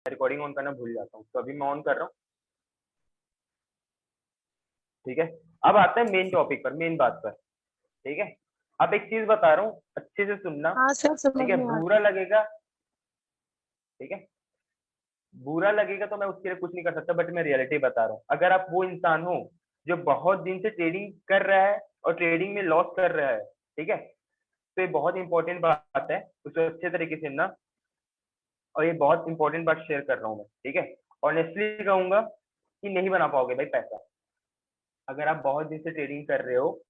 Recording on करना भूल जाता हूँ, तो अभी मैं ऑन कर रहा हूँ। ठीक है, अब आता है मेन टॉपिक पर, मेन बात पर। ठीक है, अब एक चीज बता रहा हूँ, अच्छे से सुनना। हाँ सर, समझ ठीक है, में आ बुरा लगेगा। ठीक है, बुरा लगेगा तो मैं उसके लिए कुछ नहीं कर सकता, बट मैं रियलिटी बता रहा हूँ। अगर आप वो इंसान हो जो बहुत दिन से ट्रेडिंग कर रहा है और ट्रेडिंग में लॉस कर रहा है, ठीक है, तो ये बहुत इंपॉर्टेंट बात है, उसे अच्छे तरीके से सुनना। और ये बहुत इंपॉर्टेंट बात शेयर कर रहा हूँ मैं। ठीक है, ऑनेस्टली कहूंगा कि नहीं बना पाओगे भाई पैसा। अगर आप बहुत दिन से ट्रेडिंग कर रहे हो,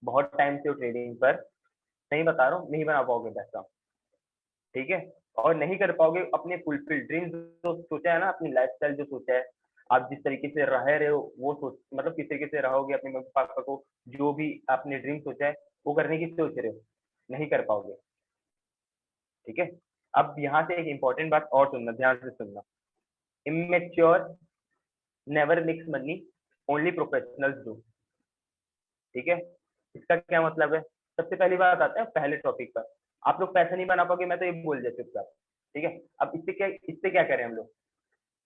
बहुत टाइम से हो ट्रेडिंग पर, नहीं बता रहा हूँ, नहीं बना पाओगे पैसा। ठीक है, और नहीं कर पाओगे अपने फुलफिल ड्रीम्स जो सोचा है ना, अपनी लाइफस्टाइल जो सोचा है, आप जिस तरीके से रह रहे हो वो सोच, मतलब किस तरीके से रहोगे अपने मम्मी पापा को, जो भी आपने ड्रीम सोचा है वो करने की सोच रहे हो, नहीं कर पाओगे। ठीक है, अब यहाँ से एक इंपॉर्टेंट बात और सुनना, ध्यान से सुनना। Immature never makes money, only professionals do. ठीक है, इसका क्या मतलब है? सबसे पहली बात आता है पहले टॉपिक पर, आप लोग पैसा नहीं बना पाओगे, मैं तो ये बोल देता चुपचाप। ठीक है, अब इससे क्या करें हम लोग?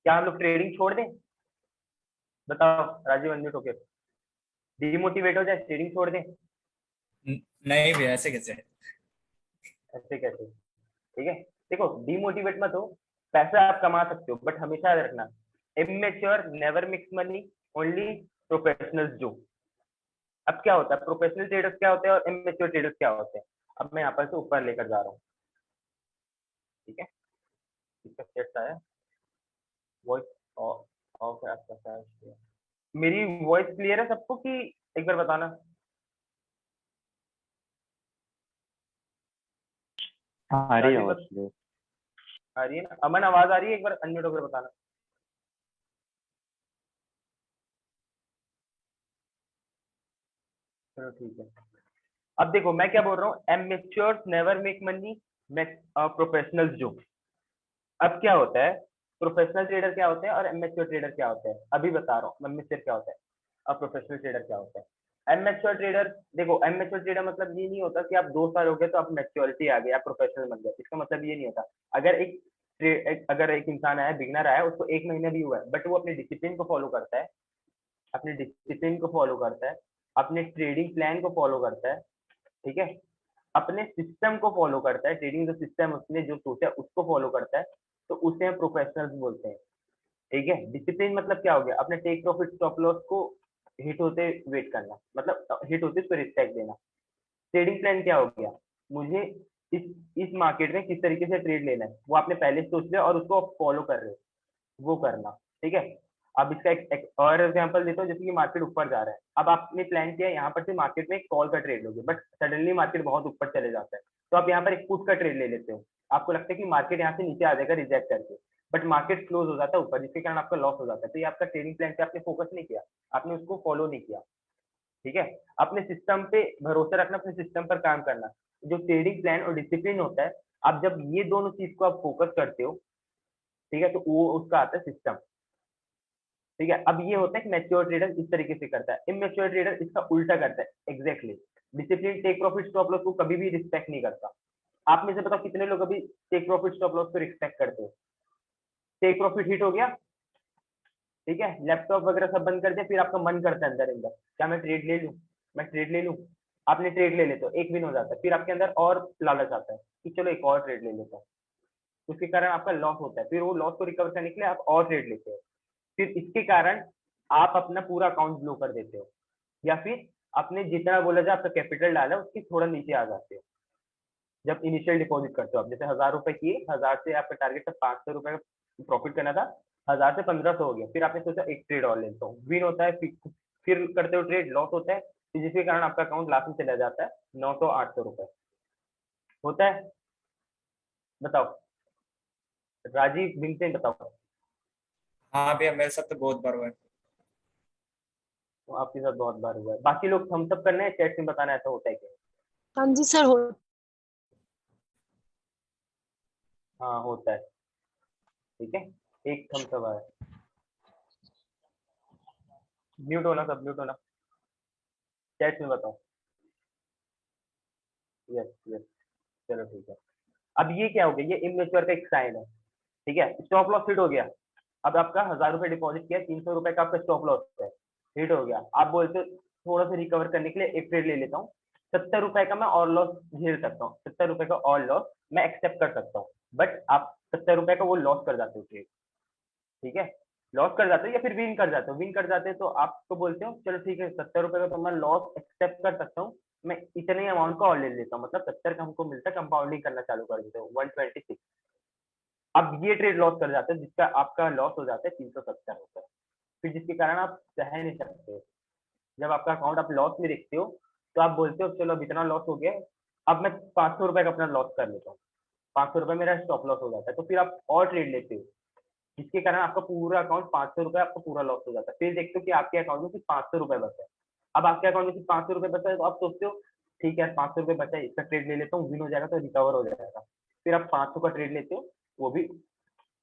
क्या हम लोग ट्रेडिंग छोड़ दें? बताओ, राजीव अनम्यूट होके। डिमोटिवेट हो जाए, ट्रेडिंग छोड़ दें? नहीं भैया, ऐसे कैसे? ऐसे कैसे? ठीक है, देखो डिमोटिवेट मत हो, पैसा आप कमा सकते हो, बट हमेशा याद रखना, immature never makes money, only professionals do. अब क्या होता है, प्रोफेशनल ट्रेडर्स क्या होते हैं और इमेच्योर ट्रेडर्स क्या होते हैं? अब मैं यहाँ पर से ऊपर लेकर जा रहा हूँ। ठीक है, इसका सेट आया, वॉइस ऑफ है आपका शायद। मेरी वॉइस क्लियर है सबको कि एक बार बताना? हाँ, आ रही है राजीव आवाज clear। आ रही है ना? अमन आवाज आ रही है? एक बार अनम्यूट होकर बताना। चलो ठीक है, अब देखो मैं क्या बोल रहा हूँ, amateurs never make money, professionals do. अब क्या होता है, प्रोफेशनल ट्रेडर क्या होते हैं और एमेच्योर ट्रेडर क्या होते हैं, अभी बता रहा हूँ एमेच्योर क्या होता है और प्रोफेशनल ट्रेडर क्या होता है। एमेच्योर ट्रेडर, देखो एमेच्योर ट्रेडर मतलब ये नहीं होता कि आप 2 साल हो गए तो आप मैच्योरिटी आ गई, आप प्रोफेशनल बन गए, इसका मतलब ये नहीं होता। अगर अगर एक इंसान आया, बिगनर आया, उसको 1 महीना भी हुआ है, बट वो अपने डिसिप्लिन को फॉलो करता है, अपने डिसिप्लिन को फॉलो करता है, अपने ट्रेडिंग प्लान को फॉलो करता है। ठीक है, अपने सिस्टम को फॉलो करता है, ट्रेडिंग जो सिस्टम उसने जो सोचा उसको फॉलो करता है, तो उसे हम प्रोफेशनल्स बोलते हैं। ठीक है, डिसिप्लिन मतलब क्या हो गया, अपने टेक प्रॉफिट स्टॉप लॉस को हिट होते वेट करना, मतलब हिट होते उसको रिस्पेक्ट देना। ट्रेडिंग प्लान क्या हो गया, मुझे इस इस मार्केट में किस तरीके से ट्रेड लेना है वो आपने पहले सोच लिया और उसको फॉलो कर रहे हो, वो करना। ठीक है, अब इसका एक और एग्जांपल देता हूँ, जैसे कि मार्केट ऊपर जा रहा है, अब आपने प्लान किया यहाँ पर से मार्केट में एक कॉल का ट्रेड लोगे, बट सडनली मार्केट बहुत ऊपर चले जाता है, तो आप यहाँ पर एक पुट का ट्रेड ले लेते हो। आपको लगता है कि मार्केट यहाँ से नीचे आ जाएगा रिजेक्ट करके, बट मार्केट क्लोज हो जाता है ऊपर, जिसके कारण आपका लॉस हो जाता है। तो ये आपका ट्रेडिंग प्लान पे आपने फोकस नहीं किया, आपने उसको फॉलो नहीं किया। ठीक है, अपने सिस्टम पे भरोसा रखना, अपने सिस्टम पर काम करना। जो ट्रेडिंग प्लान और डिसिप्लिन होता है, आप जब ये दोनों चीज को आप फोकस करते हो, ठीक है, तो वो उसका आता है सिस्टम। ठीक है, अब ये होता है कि मैच्योर ट्रेडर इस तरीके से करता है, इमेच्योर ट्रेडर इसका उल्टा करता है exactly. Discipline take profit stop loss को कभी भी रिस्पेक्ट नहीं करता। आप में से बताओ कितने लोग अभी टेक प्रॉफिट स्टॉप लॉस को रिस्पेक्ट करते हो? टेक प्रॉफिट हिट हो गया, ठीक है, लैपटॉप वगैरह सब बंद कर दिया, फिर आपका मन करता है अंदर अंदर, क्या मैं ट्रेड ले लूं, मैं ट्रेड ले लूं। आपने ट्रेड ले लेते हो, एक विन हो जाता है, फिर आपके अंदर और लालच आता है कि चलो एक और ट्रेड ले लेता हूँ, उसके कारण आपका लॉस होता है, फिर वो लॉस को रिकवर करने के लिए आप और ट्रेड लेते हो, फिर इसके कारण आप अपना पूरा अकाउंट ब्लो कर देते हो, या फिर आपने जितना बोला जाए आपका कैपिटल डाला उसके थोड़ा नीचे आ जाते हो। जब इनिशियल डिपॉजिट करते हो आप, जैसे 1000 रुपए किए, 1000 से आपका टारगेट था 500 रुपए प्रॉफिट करना था, 1000 से 1500 हो गया, फिर आपने सोचा एक ट्रेड और लेता हूँ, विन होता है, फिर करते हो ट्रेड, लॉस होता है, जिसके कारण आपका अकाउंट लास्ट में चला जाता है 900 800 रुपए। होता है? बताओ, राजीव भीमसेन बताओ। हाँ भैया, मेरे साथ तो बहुत बार हुआ है। तो आपके साथ बहुत बार हुआ है, बाकी लोग थम्स अप करना है, चैट में बताना ऐसा होता है क्या? हाँ जी सर, हो। हाँ होता है। ठीक है, एक थम्स अप है। म्यूट होना, सब म्यूट होना, चैट में बताओ। यस यस, चलो ठीक है। अब ये क्या हो गया, ये इमेच्योर का एक साइन है। ठीक है, स्टॉप लॉस हिट हो गया। अब आपका 1000 रुपए डिपॉजिट किया, 300 रुपए का आपका स्टॉप लॉस है, हिट हो गया। आप बोलते हो थोड़ा सा रिकवर करने के लिए एक ट्रेड ले लेता हूँ, 70 रुपए का मैं और लॉस झेल सकता हूँ, 70 रुपए का और लॉस मैं एक्सेप्ट कर सकता हूँ। बट आप 70 रुपए का वो लॉस कर जाते हो ट्रेड, ठीक है, लॉस कर जाते हो या फिर विन कर जाते हो। विन कर जाते हो तो आप तो बोलते हो चलो ठीक है, 70 रुपए का तो मैं लॉस एक्सेप्ट कर सकता हूँ, मैं इतने अमाउंट का और ले लेता हूँ, मतलब 70 का हमको मिलता है, कंपाउंडिंग करना चालू कर देते हो 126। अब ये ट्रेड लॉस कर जाते हैं जिसका आपका लॉस हो जाता है 370 रुपए, फिर जिसके कारण आप सह नहीं सकते। जब आपका अकाउंट आप लॉस में देखते हो तो आप बोलते हो चलो अब इतना लॉस हो गया, अब मैं 500 रुपए का अपना लॉस कर लेता हूँ, 500 रुपए मेरा स्टॉप लॉस हो जाता है, तो फिर आप और ट्रेड लेते हो जिसके कारण आपका पूरा अकाउंट 500 रुपए आपका पूरा लॉस हो जाता है। फिर देखते हो कि आपके अकाउंट में सिर्फ 500 रुपए बचा है। अब आपके अकाउंट में सिर्फ 500 रुपए बचा है तो आप सोचते हो ठीक है 500 रुपए बचा है, इसका ट्रेड ले लेता हूँ, विन हो जाएगा तो रिकवर हो जाएगा। फिर आप 500 का ट्रेड लेते हो, वो भी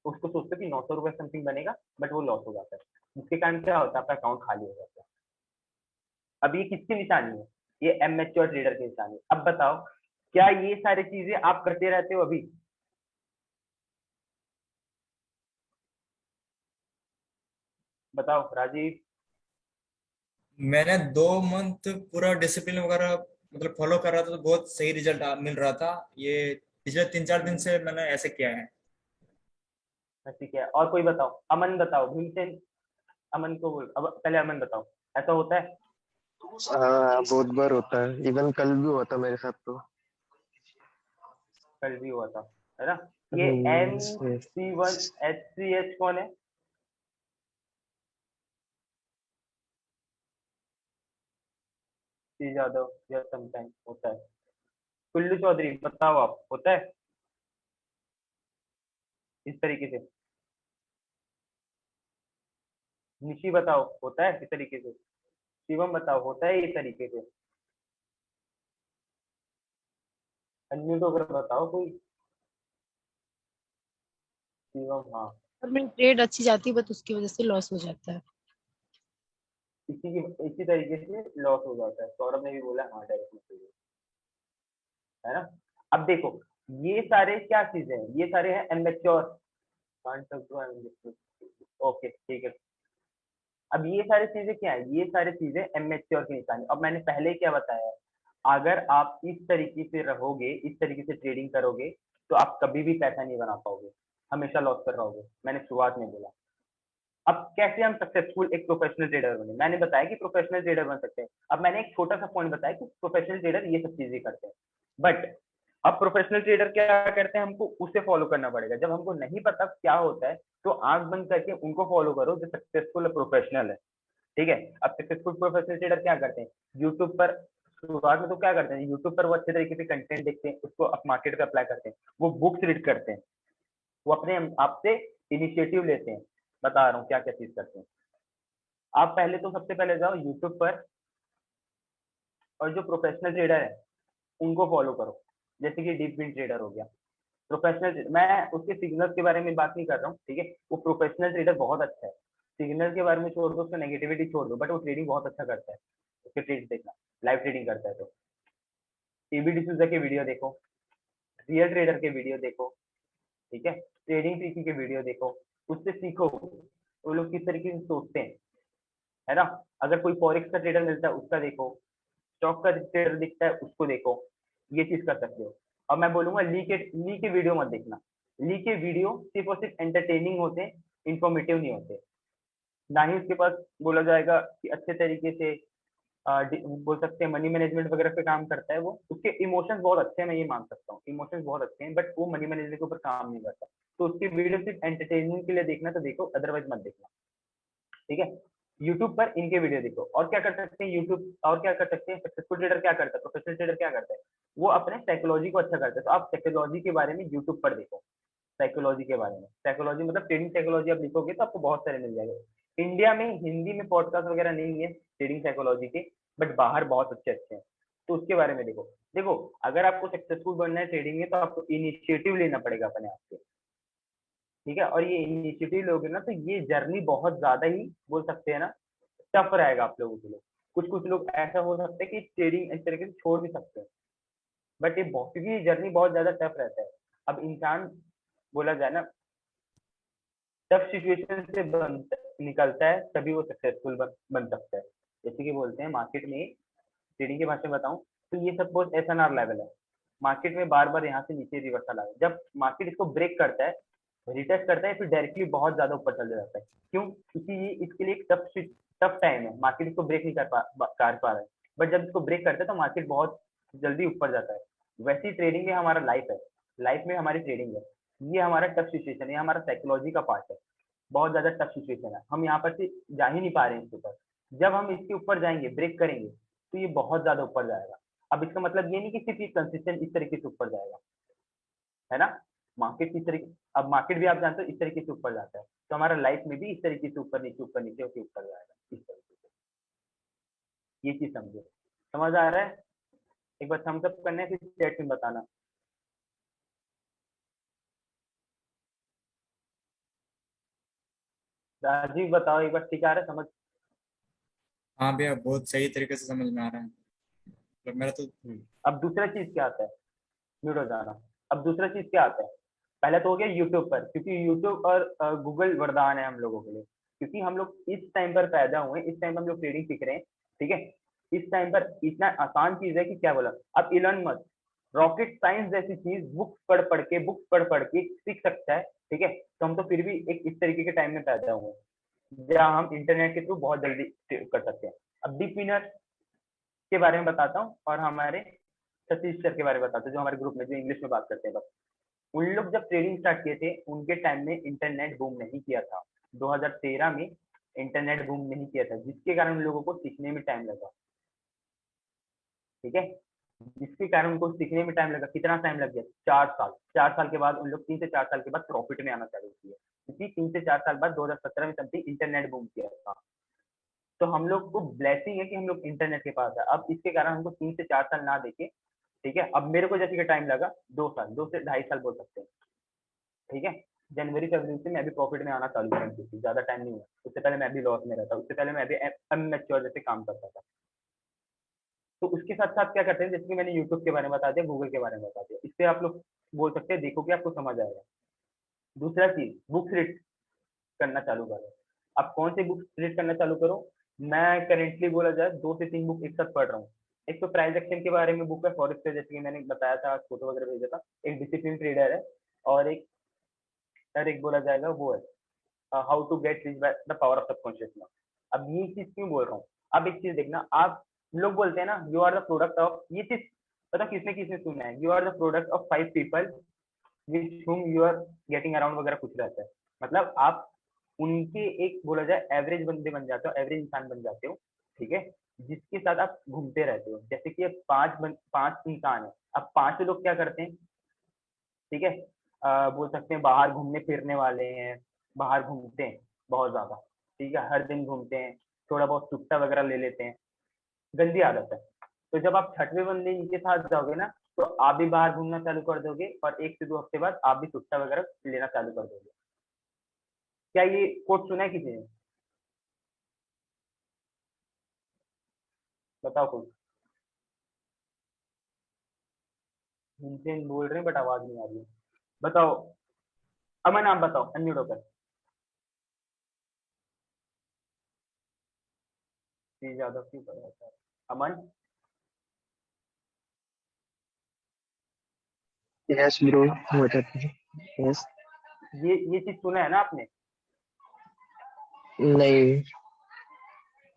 उसको सोचते हो कि 900 रुपए समथिंग बनेगा, बट वो लॉस हो जाता है, जिसके कारण क्या होता है आपका अकाउंट खाली हो जाता है। अब ये किसकी निशानी है? ये एमेच्योर ट्रेडर की निशानी है। अब बताओ क्या ये सारी चीजें आप करते रहते हो अभी? बताओ राजीव। मैंने 2 मंथ पूरा डिसिप्लिन वगैरह मतलब फॉलो कर रहा था, तो बहुत सही रिजल्ट मिल रहा था। ये पिछले 3-4 दिन से मैंने ऐसे किया है। ठीक है, और कोई बताओ, अमन बताओ, भीमसेन, अमन को बोल, अब पहले अमन बताओ, ऐसा होता है? हाँ बहुत बार होता है, इवन कल भी हुआ था मेरे साथ तो। कल भी हुआ था, है ना? ये MC1HCH कौन है? सी यादव या समटाइम होता है। कुल्लू चौधरी बताओ आप, होता है इस तरीके से? निशी बताओ होता है इस तरीके से? शिवम बताओ होता है इस तरीके से? अनम्यूट होकर बताओ कोई। शिवम, हाँ। और मेरी ट्रेड अच्छी जाती है बट उसकी वजह से लॉस हो जाता है। इसी तरीके से लॉस हो जाता है, सौरभ ने भी बोला हाँ डायरेक्ट, है ना? अब देखो ये सारे क्या चीजें हैं, ये सारे हैं एमेच्योर। ओके ठीक है। अब ये सारी चीजें क्या है? ये सारी चीजें एमेच्योर की निशानी। अब मैंने पहले क्या बताया, अगर आप इस तरीके से रहोगे, इस तरीके से ट्रेडिंग करोगे तो आप कभी भी पैसा नहीं बना पाओगे, हमेशा लॉस कर रहोगे, मैंने शुरुआत में बोला। अब कैसे हम सक्सेसफुल एक प्रोफेशनल ट्रेडर बने? मैंने बताया कि प्रोफेशनल ट्रेडर बन सकते हैं। अब मैंने एक छोटा सा पॉइंट बताया कि प्रोफेशनल ट्रेडर ये सब चीजें करते हैं, बट अब प्रोफेशनल ट्रेडर क्या करते हैं, हमको उसे फॉलो करना पड़ेगा। जब हमको नहीं पता क्या होता है तो आंख बंद करके उनको फॉलो करो जो सक्सेसफुल प्रोफेशनल है, ठीक है? अब सक्सेसफुल प्रोफेशनल ट्रेडर क्या करते हैं, यूट्यूब पर शुरुआत में तो क्या करते हैं, यूट्यूब पर वो अच्छे तरीके से कंटेंट देखते हैं, उसको अब मार्केट पे अप्लाई करते हैं, वो बुक्स रीड करते हैं, वो अपने आप से इनिशिएटिव लेते हैं। बता रहा हूँ क्या क्या चीज करते हैं। आप पहले तो सबसे पहले जाओ यूट्यूब पर और जो प्रोफेशनल ट्रेडर है उनको फॉलो करो, जैसे कि डीप विन ट्रेडर हो गया। प्रोफेशनल, मैं उसके सिग्नल्स के बारे में बात नहीं कर रहा हूँ, ठीक है? वो प्रोफेशनल ट्रेडर बहुत अच्छा है, सिग्नल के बारे में छोड़ दो, उसका नेगेटिविटी छोड़ दो, बट वो ट्रेडिंग बहुत अच्छा करता है। उसके ट्रेड देखना, लाइव ट्रेडिंग करता है तो टीबी डिसूजा के वीडियो देखो, रियल ट्रेडर के वीडियो देखो, ठीक है? ट्रेडिंग पीसी के वीडियो देखो, उससे सीखो वो लोग किस तरीके से सोचते हैं, है ना? अगर कोई फॉरेक्स का ट्रेडर मिलता है उसका देखो, स्टॉक का ट्रेडर दिखता है उसको देखो, ये चीज कर सकते हो। अब मैं बोलूंगा ली के वीडियो मत देखना। ली के वीडियो सिर्फ और सिर्फ एंटरटेनिंग होते हैं, इंफॉर्मेटिव नहीं होते। ना ही उसके पास बोला जाएगा कि अच्छे तरीके से बोल सकते हैं मनी मैनेजमेंट वगैरह पे काम करता है। वो उसके इमोशंस बहुत अच्छे हैं, मैं ये मान सकता हूँ, इमोशंस बहुत अच्छे हैं, बट वो मनी मैनेजमेंट के ऊपर काम नहीं करता। तो उसकी वीडियो सिर्फ एंटरटेनमेंट के लिए देखना तो देखो, अदरवाइज मत देखना, ठीक है? यूट्यूब पर इनके वीडियो देखो। और क्या कर सकते हैं यूट्यूब, और क्या कर सकते हैं, सक्सेसफुल ट्रेडर क्या करता है, प्रोफेशनल ट्रेडर क्या करता है, वो अपने साइकोलॉजी को अच्छा करता है। तो आप साइकोलॉजी के बारे में यूट्यूब पर देखो, साइकोलॉजी के बारे में, साइकोलॉजी मतलब ट्रेडिंग साइकोलॉजी आप लिखोगे तो आपको बहुत सारे मिल जाएंगे। इंडिया में हिंदी में पॉडकास्ट वगैरह नहीं है ट्रेडिंग साइकोलॉजी के, बट बाहर बहुत अच्छे अच्छे हैं, तो उसके बारे में देखो। देखो अगर आपको सक्सेसफुल बनना है ट्रेडिंग में तो आपको इनिशिएटिव लेना पड़ेगा अपने आप से, ठीक है? और ये इनिशिएटिव लोगे ना तो ये जर्नी बहुत ज्यादा ही बोल सकते हैं ना टफ रहेगा आप लोगों के लिए। कुछ कुछ लोग ऐसा हो सकता है कि ट्रेडिंग इस तरीके से छोड़ भी सकते हैं, बट ये बहुत, क्योंकि ये जर्नी बहुत ज्यादा टफ रहता है। अब इंसान बोला जाए ना, टफ सिचुएशन से निकलता है तभी वो सक्सेसफुल बन सकता है। जैसे कि बोलते हैं मार्केट में, ट्रेडिंग की भाषा में बताऊं तो ये सपोज एसएनआर लेवल है, मार्केट में बार बार यहाँ से नीचे रिवर्सल आया, जब मार्केट इसको ब्रेक करता है, रिटेस्ट करता है, फिर डायरेक्टली बहुत ज्यादा ऊपर चल जाता है। क्यों? क्योंकि ये इसके लिए एक टफ टाइम है, मार्केट इसको ब्रेक नहीं कर पा रहा है, बट जब इसको ब्रेक करता है तो मार्केट बहुत जल्दी ऊपर जाता है। वैसे ही ट्रेडिंग में हमारा लाइफ है, लाइफ में हमारी ट्रेडिंग है, ये हमारा टफ सिचुएशन है, हमारा साइकोलॉजी का पार्ट है, बहुत ज्यादा टफ सिचुएशन है, हम यहाँ पर से जा ही नहीं पा रहे हैं इसके ऊपर। जब हम इसके ऊपर जाएंगे, ब्रेक करेंगे, तो ये बहुत ज्यादा ऊपर जाएगा। अब इसका मतलब ये नहीं कि सिर्फ ये कंसिस्टेंट इस तरीके से ऊपर जाएगा, है ना। मार्केट इस तरीके, अब मार्केट भी आप जानते हो इस तरीके से ऊपर जाता है, तो हमारा लाइफ में भी इस तरीके से ऊपर नीचे होकर ऊपर जाएगा, इस तरीके से। ये चीज समझो, समझ आ रहा है? एक बार थम्स अप करने फिर चैट में बताना। राजीव बताओ एक बार, ठीक आ रहा है समझ? हाँ भैया, बहुत सही तरीके से समझ में आ रहा है, मतलब मेरा तो। अब दूसरा चीज क्या आता है, म्यूट हो जाना। अब दूसरा चीज क्या आता है, पहले तो हो गया यूट्यूब पर, क्योंकि यूट्यूब और गूगल वरदान है हम लोगों के लिए, क्योंकि हम लोग इस टाइम पर पैदा हुए, इस टाइम हम लोग ट्रेडिंग सीख रहे हैं, ठीक है। इस टाइम पर इतना आसान चीज है कि क्या बोला, अब इलन मस्क रॉकेट साइंस जैसी चीज बुक्स पढ़ के सीख सकता है, ठीक है। तो हम तो फिर भी एक इस तरीके के टाइम में पैदा हुए जहाँ हम इंटरनेट के थ्रू बहुत जल्दी कर सकते हैं। अब डीप विनर के बारे में बताता हूँ, और हमारे सतीश सर के बारे में बताता हूँ, जो हमारे ग्रुप में जो इंग्लिश में बात करते हैं। बस उन लोग जब ट्रेडिंग स्टार्ट किए थे, उनके टाइम में इंटरनेट बूम नहीं किया था, 2013 में इंटरनेट बूम नहीं किया था, जिसके कारण उन लोगों को सीखने में टाइम लगा, ठीक है। जिसके कारण उनको सीखने में टाइम लगा, कितना टाइम लग गया, 4 साल। 4 साल के बाद उन लोग 3 से 4 साल के बाद प्रॉफिट में आना चालू किया, क्योंकि 3 से 4 साल बाद 2017 में समथिंग इंटरनेट बूम किया था। तो हम लोग को ब्लेसिंग है कि हम लोग इंटरनेट के पास है। अब इसके कारण हमको 3 से 4 साल ना देके, ठीक है, अब मेरे को जैसे कि टाइम लगा 2 साल, 2 से ढाई साल बोल सकते हैं, ठीक है। जनवरी फरवरी से मैं भी प्रॉफिट में आना चालू कर दी थी, ज्यादा टाइम नहीं हुआ, उससे पहले मैं भी लॉस में रहता, उससे पहले मैं भी अनमेच्योर जैसे काम करता था। तो उसके साथ साथ क्या करते हैं, जैसे कि मैंने यूट्यूब के बारे में बता दिया, गूगल के बारे में बता दिया, इससे आप लोग बोल सकते हैं, देखो कि आपको समझ आएगा। दूसरा चीज, बुक्स रीड करना चालू करो। आप कौन सी बुक्स रीड करना चालू करो? मैं करेंटली बोला जाए 2 से 3 बुक एक साथ पढ़ रहा हूँ। एक तो प्राइस एक्शन के बारे में बुक है, फॉरेक्स पे, जैसे कि मैंने बताया था, फोटो वगैरह भेजा था। एक डिसिप्लिन ट्रेडर है, और एक बोला जाएगा वो है how to get rich by the power of subconscious mind. अब ये चीज क्यों बोल रहा हूँ, अब एक चीज देखना, आप लोग बोलते हैं ना, you are the product of, ये चीज पता किसने किसने सुना है, you are the product of 5 people which whom you are getting around वगैरह कुछ रहता है। मतलब आप उनके एक बोला जाए एवरेज बंदे बन जाते हो, एवरेज इंसान बन जाते हो, ठीक है, जिसके साथ आप घूमते रहते हो। जैसे कि अब 5 इंसान है, अब 5 लोग क्या करते हैं, ठीक है, बोल सकते हैं बाहर घूमने फिरने वाले हैं, बाहर घूमते हैं बहुत ज्यादा, ठीक है, हर दिन घूमते हैं, थोड़ा बहुत सुट्टा वगैरह ले लेते हैं, गंदी आदत है। तो जब आप छठवें बंदे इनके साथ जाओगे ना, तो आप भी बाहर घूमना चालू कर दोगे, और 1 से 2 हफ्ते बाद आप भी सुट्टा वगैरह लेना चालू कर दोगे। क्या ये कोट सुना है किसी ने? बताओ कुछ। इनसे बोल रहे हैं बट आवाज नहीं आ रही है। बताओ, अमन आप बताओ, अनम्यूट होकर। श्री यादव क्यों कर रहा था? अमन, यस ब्रो, हो जाता है। यस। ये चीज सुना है ना आपने? नहीं।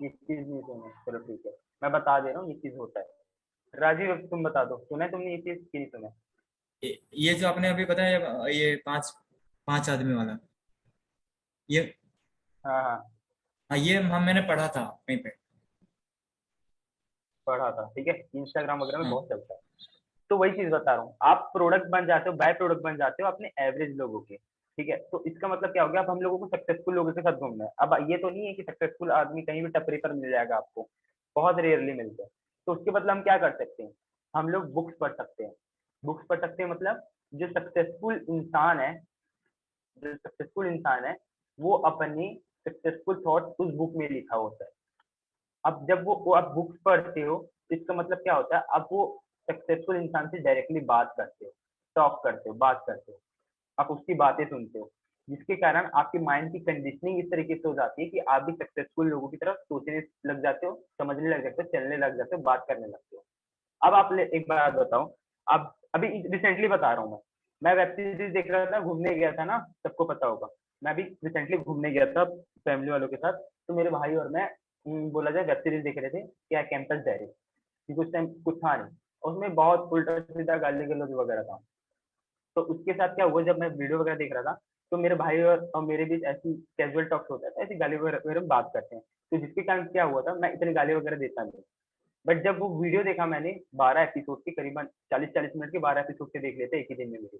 ये चीज नहीं सुना, चलो ठीक है, मैं बता दे रहा हूँ, ये चीज होता है। राजीव अब तुम बता दो, सुना है तुमने ये चीज कि नहीं सुना है? ये जो आपने अभी बताया, ये पांच पांच आदमी वाला, ये। हाँ हाँ, हाँ, ये मैंने पढ़ा था कहीं पे। पढ़ा था, ठीक है, इंस्टाग्राम वगैरह में हाँ। बहुत चलता है। तो वही चीज बता रहा हूँ, आप प्रोडक्ट बन जाते हो, बाय प्रोडक्ट बन जाते हो अपने एवरेज लोगों के, ठीक है। तो इसका मतलब क्या हो गया, अब हम लोगों को सक्सेसफुल लोगों के साथ घूमना है। अब ये तो नहीं है कि सक्सेसफुल आदमी कहीं भी टपरी पर मिल जाएगा आपको, बहुत रेयरली मिलते हैं। तो उसके बदले हम क्या कर सकते हैं, हम लोग बुक्स पढ़ सकते हैं। बुक्स पढ़ सकते हैं मतलब, जो सक्सेसफुल इंसान है, जो सक्सेसफुल इंसान है, वो अपनी सक्सेसफुल थॉट उस बुक में लिखा होता है। अब जब वो आप बुक्स पढ़ते हो, तो इसका मतलब क्या होता है, अब वो सक्सेसफुल इंसान से डायरेक्टली बात करते हो, टॉक करते हो, बात करते हो, आप उसकी बातें सुनते हो। जिसके कारण आपके माइंड की कंडीशनिंग इस तरीके से हो जाती है कि आप भी सक्सेसफुल लोगों की तरफ सोचने लग जाते हो, समझने लग जाते हो, चलने लग जाते हो, बात करने लगते हो। अब आप एक बात बताओ, आप अभी रिसेंटली बता रहा हूँ मैं वेब सीरीज देख रहा था, घूमने गया था ना, सबको पता होगा। मैं अभी रिसेंटली घूमने गया था फैमिली वालों के साथ, तो मेरे भाई और मैं बोला जाए वेब सीरीज देख रहे थे, क्या कैंपस डायरी, क्योंकि उस टाइम कुछ था नहीं, उसमें बहुत उल्टा सीधा गाली गलौज वगैरह था। तो उसके साथ क्या हुआ, जब मैं वीडियो वगैरह देख रहा था, तो मेरे भाई और मेरे बीच ऐसी कैजुअल टॉक्स होता था, ऐसी गाली वगैरह में बात करते हैं। तो जिसके कारण क्या हुआ था, मैं इतनी गाली वगैरह देता नहीं। बट जब वो वीडियो देखा मैंने 12 एपिसोड के, करीबन 40-40 मिनट के 12 एपिसोड के देख लेते एक ही दिन में वीडियो,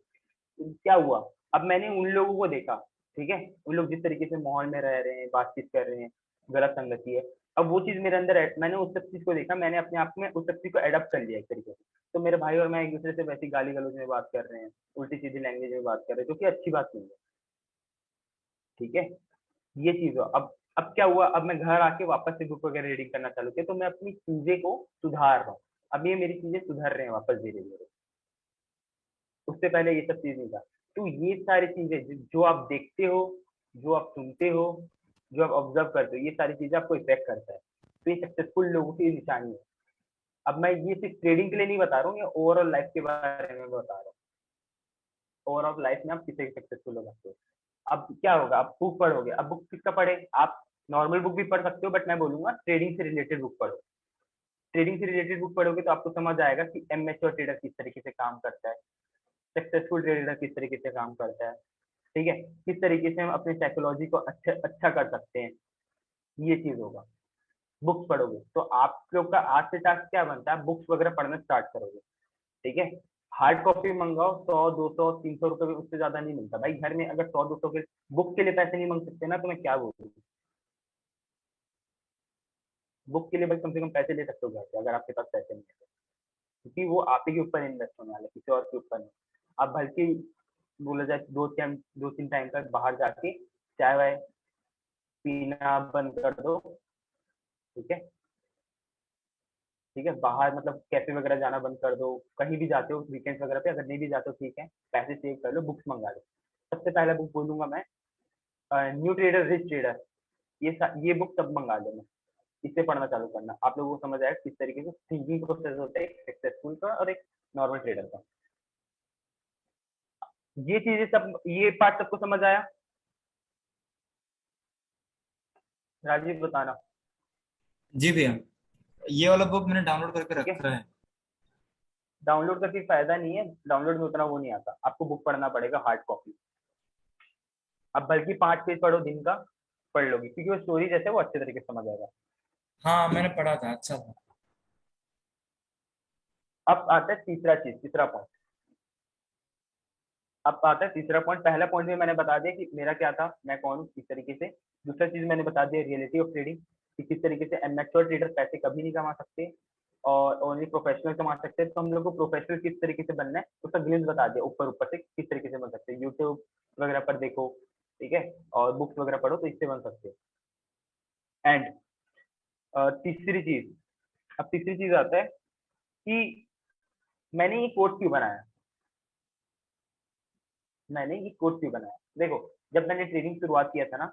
तो क्या हुआ, अब मैंने उन लोगों को देखा, ठीक है, उन लोग जिस तरीके से माहौल में रह रहे हैं, बातचीत कर रहे हैं, गलत संगति है, अब वो चीज मेरे अंदर है, मैंने उस सब चीज को देखा, मैंने अपने आप में उस सब चीज को एडप्ट कर लिया एक तरीके से। तो मेरे भाई और मैं एक दूसरे से वैसी गाली गलौज में बात कर रहे हैं, उल्टी सीधी लैंग्वेज में बात कर रहे हैं, जो कि अच्छी बात नहीं है, ठीक है। ये चीज हो, अब क्या हुआ, अब मैं घर आके वापस से बुक वगैरह रीडिंग करना चालू किया, तो मैं अपनी चीजें को सुधार रहा हूँ। अब ये मेरी चीजें सुधर रहे हैं वापस धीरे धीरे, उससे पहले ये सब चीज नहीं था। तो ये सारी चीजें जो आप देखते हो, जो आप सुनते हो, जो आप ऑब्जर्व करते हो, ये सारी चीजें आपको इफेक्ट करता है। तो ये सक्सेसफुल लोगों की निशानी है। अब मैं ये सिर्फ ट्रेडिंग के लिए नहीं बता रहा हूँ, ये ओवरऑल लाइफ के बारे में बता रहा हूँ। ओवरऑल लाइफ में आप किसी सक्सेसफुल हो सकते हो। अब क्या होगा, आप बुक पढ़ोगे, अब बुक किसका पढ़े, आप नॉर्मल बुक भी पढ़ सकते हो, बट मैं बोलूंगा ट्रेडिंग से रिलेटेड बुक पढ़ो। ट्रेडिंग से रिलेटेड बुक पढ़ोगे तो आपको समझ आएगा कि एमेच्योर ट्रेडर किस तरीके से काम करता है, सक्सेसफुल ट्रेडर किस तरीके से काम करता है, ठीक है, किस तरीके से हम अपने साइकोलॉजी को अच्छा अच्छा कर सकते हैं। ये चीज होगा, बुक्स पढ़ोगे तो आप लोग का आज से टास्क क्या बनता है, बुक्स वगैरह पढ़ना स्टार्ट करोगे, ठीक है। हार्ड कॉपी मंगाओ, 100, 200, 300 रुपए में, उससे ज्यादा नहीं मिलता भाई। घर में अगर 100, 200 के बुक के लिए पैसे नहीं मांग सकते ना, तो मैं क्या बोलूँ। बुक के लिए भाई कम से कम पैसे ले सकते हो घर से, अगर आपके पास पैसे नहीं है तो। क्योंकि वो आप ही के ऊपर इन्वेस्ट होने वाला है, किसी और के ऊपर नहीं। आप बल्कि बोला जाए 2-3 टाइम तक बाहर जाके चाय वाय पीना बंद कर दो, ठीक है, ठीक है, बाहर मतलब कैफे वगैरह जाना बंद कर दो, कहीं भी जाते हो वीकेंड्स वगैरह पे, अगर नहीं भी जाते हो ठीक है, पैसे सेव कर लो, बुक्स मंगा लो। सबसे पहला बुक बोलूंगा मैं, न्यू ट्रेडर रिच ट्रेडर, ये बुक सब मंगा लेना, इससे पढ़ना चालू करना, आप लोगों को समझ आएगा किस तरीके से थिंकिंग प्रोसेस होता है एक सक्सेसफुल का और एक नॉर्मल ट्रेडर का। ये चीजें सब, ये पार्ट सबको समझ आया। राजीव बताना। जी भैया, ये वाला बुक मैंने डाउनलोड करके ठीक है, रखा है। डाउनलोड करके फायदा नहीं है, डाउनलोड में उतना वो नहीं आता, आपको बुक पढ़ना पड़ेगा हार्ड कॉपी। अब बल्कि 5 पेज पढ़ो दिन का, पढ़ लोगे, क्योंकि वो स्टोरी जैसे वो अच्छे तरीके से समझ आएगा। हाँ मैंने पढ़ा था, अच्छा था। अब आता है तीसरा पॉइंट। अब आता है तीसरा पॉइंट, पहला पॉइंट भी मैंने बता दिया कि मेरा क्या था, मैं कौन हूँ किस तरीके से। दूसरा चीज मैंने बता दिया रियलिटी ऑफ ट्रेडिंग, कि किस तरीके से एमेच्योर ट्रेडर पैसे कभी नहीं कमा सकते और ओनली प्रोफेशनल कमा सकते हैं। तो हम लोग को प्रोफेशनल किस तरीके से बनना है उसका ग्लिम्स बता दिया, ऊपर ऊपर से किस तरीके से बन सकते हैं, यूट्यूब वगैरह पर देखो, ठीक है, और बुक्स वगैरह पढ़ो तो इससे बन सकते हैं। एंड तीसरी चीज आता है कि मैंने ये कोर्स क्यों बनाया, देखो, जब मैंने ट्रेडिंग शुरुआत किया था ना,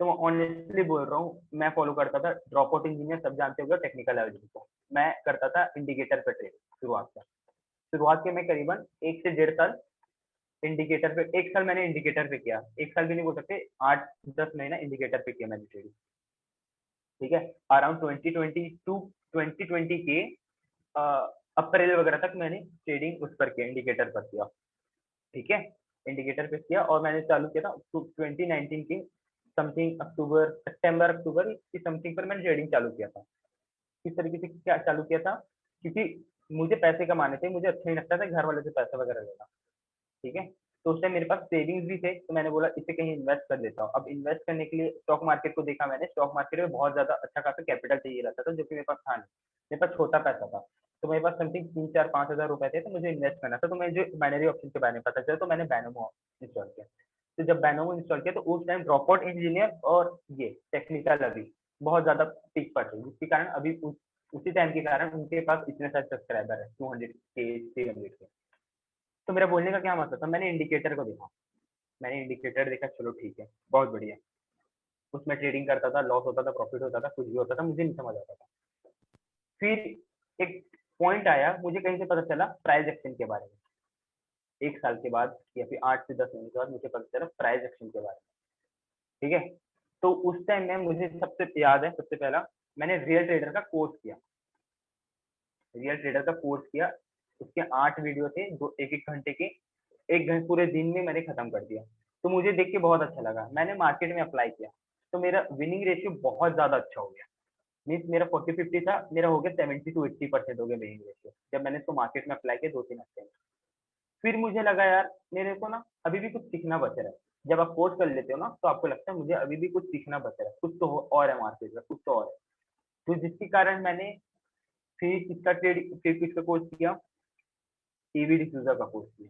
तो मैं ऑनेस्टली बोल रहा हूँ, मैं फॉलो करता था ड्रॉप आउट इंजीनियर, सब जानते होंगे, टेक्निकल एनालिसिस को। मैं करता था इंडिकेटर पे ट्रेड शुरुआत के मैं करीबन 1 से 1.5 साल इंडिकेटर पे, 1 साल मैंने इंडिकेटर पे किया, 1 साल भी नहीं बोल सकते, 8-10 महीना इंडिकेटर पे किया मैंने ट्रेडिंग, ठीक है। अराउंड 2020 के अप्रैल वगैरह तक मैंने ट्रेडिंग उस पर किया, इंडिकेटर पर किया, ठीक है, इंडिकेटर पे किया। और मैंने चालू किया था 2019 की समथिंग सितंबर अक्टूबर की समथिंग पर मैंने ट्रेडिंग चालू किया था। किस तरीके से क्या चालू किया था, क्योंकि मुझे पैसे कमाने थे, मुझे अच्छा नहीं लगता था घर वाले से पैसा वगैरह लेना, ठीक है। तो उस टाइम मेरे पास सेविंग्स भी थे, तो मैंने बोला इसे कहीं इन्वेस्ट कर देता हूँ। अब इन्वेस्ट करने के लिए स्टॉक मार्केट को देखा मैंने, स्टॉक मार्केट में बहुत ज्यादा अच्छा खासा कैपिटल चाहिए रहता था, जो कि मेरे पास था नहीं, मेरे पास छोटा पैसा था। तो मेरे पास समथिंग 3-4-5 हज़ार रुपए थे, तो मुझे इन्वेस्ट करना था। तो मुझे बाइनरी ऑप्शन के बारे में पता चला, तो मैंने बायनोमो इंस्टॉल किया। तो जब बायनोमो इंस्टॉल किया तो उस टाइम ड्रॉप आउट इंजीनियर और ये टेक्निकल अभी बहुत ज्यादा पीक पर थे, जिसके कारण अभी उसी टाइम के कारण उनके पास इतने सारे सब्सक्राइबर है, 200 के, 300 के। तो मेरा बोलने का क्या मतलब था, मैंने इंडिकेटर को देखा, मैंने इंडिकेटर देखा, चलो ठीक है, बहुत बढ़िया। उसमें ट्रेडिंग करता था, लॉस होता था, प्रॉफिट होता था, कुछ भी होता था, मुझे नहीं समझ आता था। फिर एक पॉइंट आया, मुझे कहीं से पता चला प्राइस एक्शन के बारे में। 1 साल के बाद या फिर 8 से 10 महीने के बाद मुझे पता चला प्राइस एक्शन के बारे में। ठीक है, तो उस टाइम में मुझे सबसे याद है, सबसे पहला मैंने रियल ट्रेडर का कोर्स किया। रियल ट्रेडर का कोर्स किया, उसके 8 वीडियो थे, दो एक एक घंटे के, एक घंटे पूरे दिन में मैंने खत्म कर दिया। तो मुझे देख के बहुत अच्छा लगा, मैंने मार्केट में अप्लाई किया, तो मेरा विनिंग रेशियो बहुत ज्यादा अच्छा हो गया। मीन्स मेरा 40-50 था, मेरा हो गया 70 to 80% हो गया विनिंग रेशियो, जब मैंने इसको मार्केट में अप्लाई किया 2-3 हफ्ते में। फिर मुझे लगा यार मेरे को ना अभी भी कुछ सीखना बच रहा है। जब आप कोर्स कर लेते हो ना, तो आपको लगता है मुझे अभी भी कुछ सीखना बच रहा है, कुछ तो और है मार्केट में, कुछ तो और है। तो जिसके कारण मैंने फिर किसका ट्रेड, फिर किसका कोर्स किया, एवी डिसूजा का कोर्स किया।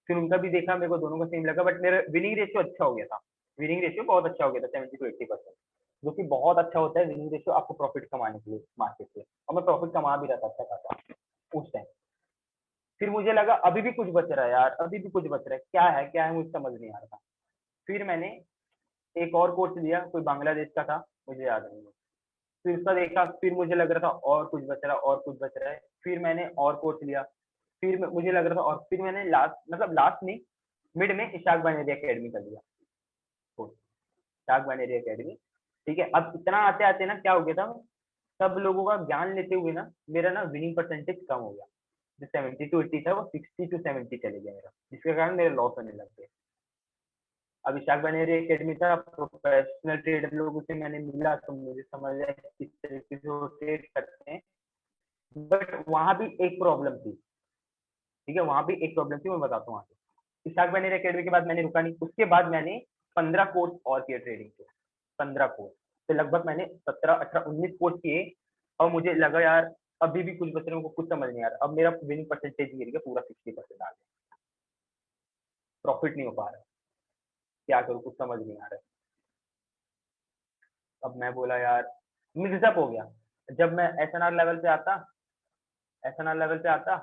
फिर उनका भी देखा, मेरे को दोनों का सेम लगा, बट मेरा विनिंग रेशियो अच्छा हो गया था। विनिंग रेशियो बहुत अच्छा हो गया था, 70 to 80%, जो कि बहुत अच्छा होता है विनिंग रेशियो आपको प्रॉफिट कमाने के लिए मार्केट से। और मैं प्रॉफिट कमा भी रहा था अच्छा खासा उस टाइम। फिर मुझे लगा अभी भी कुछ बच रहा है यार, अभी भी कुछ बच रहा है, क्या है मुझे समझ नहीं आ रहा था। फिर मैंने एक और कोर्स लिया, कोई बांग्लादेश का था, मुझे याद नहीं है। फिर उसका देखा, फिर मुझे लग रहा था और कुछ बच रहा है, और कुछ बच रहा है। फिर मैंने और कोर्स लिया, फिर मुझे लग रहा था, और फिर मैंने लास्ट, मतलब लास्ट नहीं, मिड में इशाक बाइनरी एकेडमी कर लिया कोर्स, इशाक बाइनरी एकेडमी। ठीक है, अब इतना आते आते ना क्या हो गया था, सब लोगों का ज्ञान लेते हुए ना मेरा ना विनिंग परसेंटेज कम हो गया। जो 70 to 80 था वो 60 to 70 चले गया मेरा, जिसके कारण मेरे लॉस होने लग गए। अब इशाक बनेरी एकेडमी था, प्रोफेशनल ट्रेडर लोगों से मैंने मिला, तो मुझे समझ आया किस तरीके से वो ट्रेड करते हैं। बट वहां भी एक प्रॉब्लम थी। ठीक है, वहां भी एक प्रॉब्लम थी, मैं बताता हूँ आगे। इशाक बनेरी एकेडमी के बाद मैंने रुका नहीं, उसके बाद मैंने 15 कोर्स और किए ट्रेडिंग के, 15 कोर्स। तो लगभग मैंने 17, 18, 19 कोर्स किए। और मुझे लगा यार अभी भी कुछ बच्चों को कुछ समझ नहीं आ रहा। अब मेरा विनिंग परसेंटेज गिर गया पूरा 60% आ गया, प्रॉफिट नहीं हो पा रहा, क्या करूँ, कुछ समझ नहीं आ रहा है। अब मैं बोला यार, मिक्सअप हो गया। जब मैं एसएनआर लेवल पे आता, एसएनआर लेवल पे आता,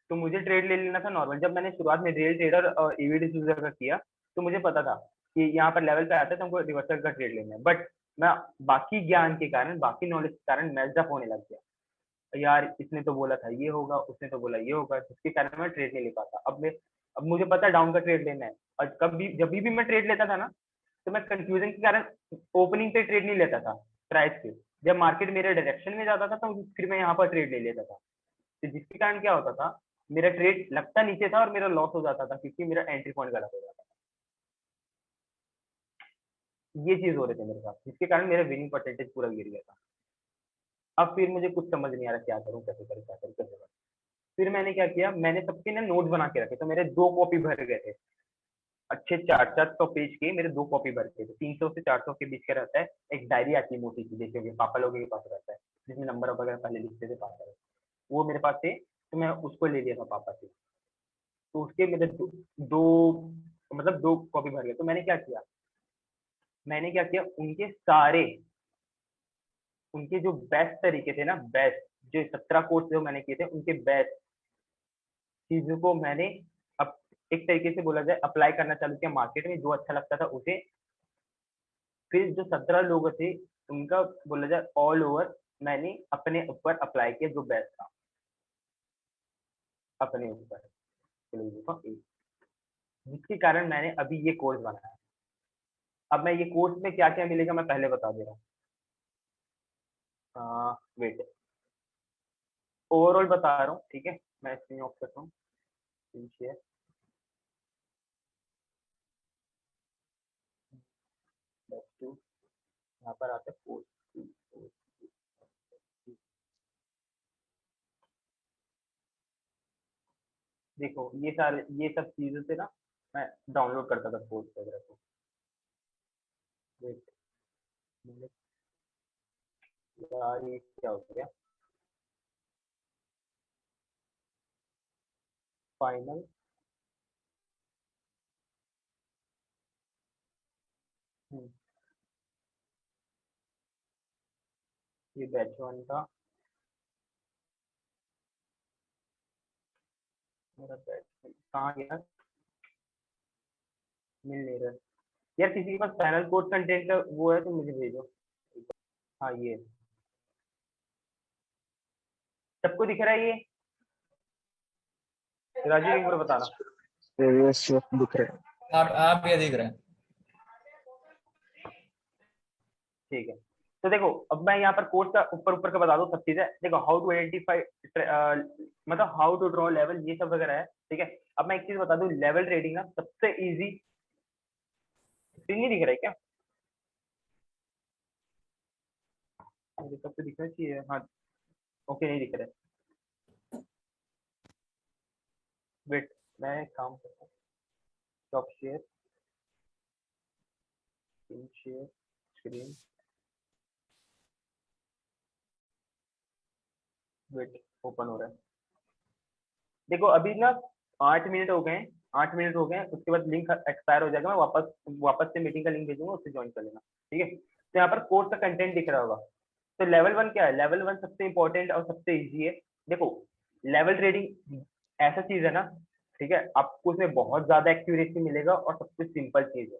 तो मुझे ट्रेड ले लेना था नॉर्मल। जब मैंने शुरुआत में रियल ट्रेडर और ईवीडी यूजर का किया, तो मुझे पता था कि यहाँ पर लेवल पे आता है तो हमको रिवर्सल का ट्रेड लेना है। बट मैं बाकी ज्ञान के कारण, बाकी नॉलेज के कारण मैचअप होने लग गया। यार इसने तो बोला था ये होगा, उसने तो बोला ये होगा, जिसके कारण मैं ट्रेड नहीं ले पाता। अब मुझे पता है डाउन का ट्रेड लेना है, और कभी जब भी मैं ट्रेड लेता था ना, तो मैं कंफ्यूजन के कारण ओपनिंग पे ट्रेड नहीं लेता था, प्राइस पे। जब मार्केट मेरे डायरेक्शन में जाता था तो फिर मैं यहाँ पर ट्रेड ले लेता था। तो जिसके कारण क्या होता था, मेरा ट्रेड लगता नीचे था और मेरा लॉस हो जाता था, क्योंकि मेरा एंट्री पॉइंट गलत हो जाता था। ये चीज हो रही थी मेरे साथ, जिसके कारण मेरा विनिंग परसेंटेज पूरा गिर गया था। अब फिर मुझे कुछ समझ नहीं आ रहा, क्या करूँ, कैसे करूँ, क्या करूँ, कैसे करूँ। फिर मैंने क्या किया, मैंने सबके ना नोट बना के रखे, तो मेरे 2 कॉपी भर गए थे। अच्छे 400-400 पेज के मेरे 2 कॉपी भर के थे। 300 से 400 के बीच का रहता है, एक डायरी आती है मोटी सी, देखिए पापा लोगों के पास रहता है, जिसमें नंबर वगैरह पहले लिखते थे पापा लोग। वो मेरे पास थे, तो मैं उसको ले लिया था पापा से। तो उसके मेरे दो मतलब 2 कॉपी भर गए। तो मैंने क्या किया, उनके सारे, उनके जो बेस्ट तरीके थे ना, बेस्ट, जो 17 कोर्स जो मैंने किए थे उनके बेस्ट चीजों को मैंने अब एक तरीके से बोला जाए अप्लाई करना चालू किया मार्केट में, जो अच्छा लगता था उसे। फिर जो 17 लोग थे उनका बोला जाए ऑल ओवर मैंने अपने ऊपर अप्लाई किया, जो बेस्ट था अपने ऊपर। चलो देखो, जिसके कारण मैंने अभी ये कोर्स बनाया। अब मैं ये कोर्स में क्या क्या मिलेगा मैं पहले बता दे रहा हूँ। वेट, ओवरऑल बता रहा हूँ, ठीक है। मैं स्क्रीन ऑफ करता हूँ, शेयर, यहाँ पर आता है कोर्स। देखो ये सारे, ये सब चीजें से ना मैं डाउनलोड करता था कोर्स वगैरह को। वेट, यार ये क्या हो गया, फाइनल। ये बैच 1 था, मेरा बैच कहाँ गया, मिल नहीं रहा है। यार किसी के पास फाइनल कोड कंटेंट का वो है तो मुझे भेजो। हाँ ये सबको दिख रहा है ये? राजू एक बार बताना। यस दिख रहे हैं। आप ये दिख रहे हैं। ठीक है, तो देखो अब मैं यहाँ पर कोर्स का ऊपर ऊपर का बता दूं सब चीजें। देखो हाउ टू आइडेंटिफाई, मतलब हाउ टू ड्रॉ लेवल, ये सब वगैरह है। ठीक है, अब मैं एक चीज बता दूं, लेवल ट्रेडिंग ना सबसे इजी। स्क्रीन नहीं दिख रहा है क्या? मुझे सबसे दिखना चाहिए। हाँ ओके, नहीं दिख रहा है। वेट, मैं एक काम करता हूँ, stop share, screen share, screen, wait, open हो रहा है। देखो अभी ना 8 मिनट हो गए हैं, 8 मिनट हो गए हैं, उसके बाद लिंक एक्सपायर हो जाएगा। मैं वापस से मीटिंग का लिंक भेजूंगा, उससे ज्वाइन कर लेना। ठीक है, तो यहाँ पर कोर्स का कंटेंट दिख रहा होगा। तो लेवल 1 क्या है? लेवल 1 सबसे इंपॉर्टेंट और सबसे इजी है। देखो लेवल ट्रेडिंग ऐसा चीज है ना, ठीक है, आपको उसमें बहुत ज्यादा एक्यूरेसी मिलेगा और सबसे सिंपल चीज है।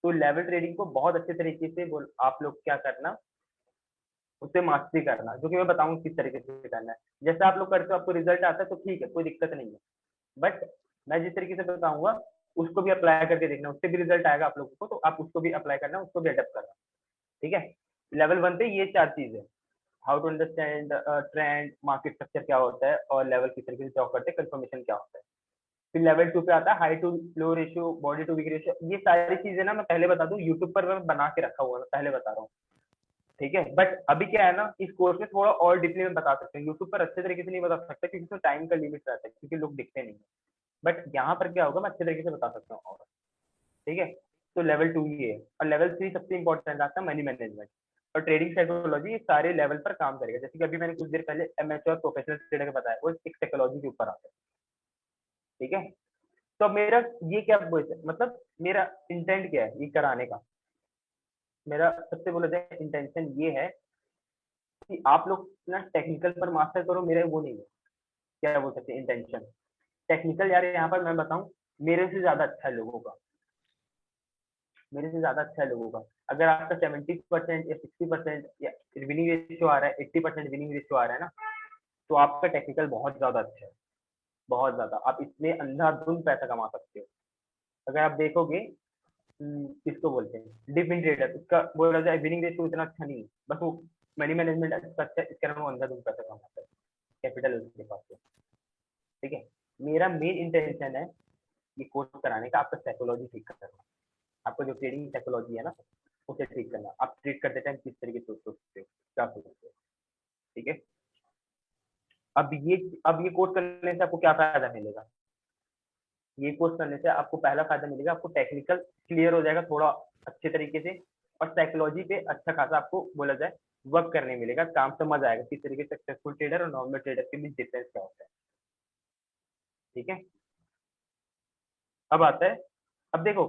तो लेवल ट्रेडिंग को बहुत अच्छे तरीके से आप लोग क्या करना, उससे मास्टरी करना, जो कि मैं बताऊंगा किस तरीके से करना है। जैसे आप लोग करते हो, आपको रिजल्ट आता है तो ठीक है, कोई दिक्कत नहीं है। बट मैं जिस तरीके से बताऊंगा उसको भी अप्लाई करके देखना, उससे भी रिजल्ट आएगा आप लोगों को, तो आप उसको भी अप्लाई करना, उसको भी अडेप्ट करना। ठीक है, लेवल 1 पे ये 4 चीज है। How to understand trend, market structure क्या होता है, और लेवल किस तरीके से जॉब करते हैं, कंफर्मेशन क्या होता है। फिर लेवल 2 पे आता है high to low ratio, body to wick ratio. ये सारी चीजें ना मैं पहले बता दूं, यूट्यूब पर मैं बना के रखा हुआ है, मैं पहले बता रहा हूँ। ठीक है, बट अभी क्या है ना, इस कोर्स में थोड़ा और डीपली में बता सकते हैं। यूट्यूब पर अच्छे तरीके से नहीं बता सकता क्योंकि उसमें टाइम का लिमिट रहता है, क्योंकि लोग दिखते नहीं है। बट यहाँ पर क्या होगा, मैं अच्छे तरीके से बता सकता हूँ। और ठीक है, तो लेवल 2 ये है। और लेवल 3 सबसे इंपॉर्टेंट आता है मनी मैनेजमेंट और ट्रेडिंग साइकोलॉजी। ये सारे लेवल पर काम करेगा। जैसे कि अभी मैंने कुछ देर पहले एमेच्योर प्रोफेशनल ट्रेडर का बताया, वो एक साइकोलॉजी के ऊपर आता है। ठीक है, तो मेरा ये क्या मतलब मेरा इंटेंट क्या है ये कराने का? मेरा सबसे बोला जाए इंटेंशन ये है कि आप लोग ना टेक्निकल पर मास्टर करो, मेरा वो नहीं है। क्या बोल सकते हैं इंटेंशन, टेक्निकल यार यहाँ पर मैं बताऊं, मेरे से ज्यादा अच्छा है लोगों का, मेरे से ज्यादा अच्छा है लोगों का। अगर आपका 70% या 60% या विनिंग रेशियो आ रहा है, 80% विनिंग रेशियो आ रहा है ना, तो आपका टेक्निकल बहुत ज्यादा अच्छा है, बहुत ज्यादा। आप इसमें अंधाधुंध पैसा कमा सकते हो। अगर आप देखोगे, किसको बोलते हैं डिप इन ट्रेडर, उसका बोला जाए विनिंग रेशियो इतना अच्छा नहीं है, बस वो मनी मैनेजमेंट अच्छा है, इसके अलावा वो अंधाधुंध पैसा कमाता है, कैपिटल उसके पास है। ठीक है, मेरा मेन इंटेंशन है ये कोर्स कराने का, आपका साइकोलॉजी ठीक करना, आपको जो ट्रेडिंग साइकोलॉजी है ना उसे ठीक करना। आप ट्रेड करते टाइम किस तरीके से सोचते हो, क्या सोचते हो। ठीक है, अब ये कोर्स करने से आपको क्या फायदा मिलेगा? ये कोर्स करने से आपको पहला फायदा मिलेगा, आपको टेक्निकल क्लियर हो जाएगा थोड़ा अच्छे तरीके से, और साइकोलॉजी पे अच्छा खासा आपको बोला जाए वर्क करने मिलेगा, काम समझ आएगा किस तरीके से सक्सेसफुल ट्रेडर और नॉर्मल ट्रेडर के बीच डिफरेंस क्या होता है। ठीक है, अब आता है, अब देखो,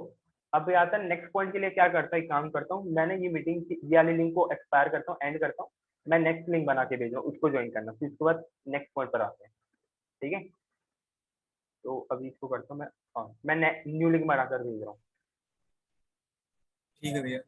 अब ये आता है नेक्स्ट पॉइंट के लिए क्या करता है, काम करता हूँ मैंने, ये मीटिंग ये वाली लिंक को एक्सपायर करता हूँ, एंड करता हूँ। मैं नेक्स्ट लिंक बना के भेज रहा हूँ, उसको ज्वाइन करना, फिर उसके बाद नेक्स्ट पॉइंट पर आते हैं। ठीक है, तो अभी इसको करता हूँ मैं, हाँ मैं न्यू लिंक बनाकर भेज रहा हूँ। ठीक है भैया।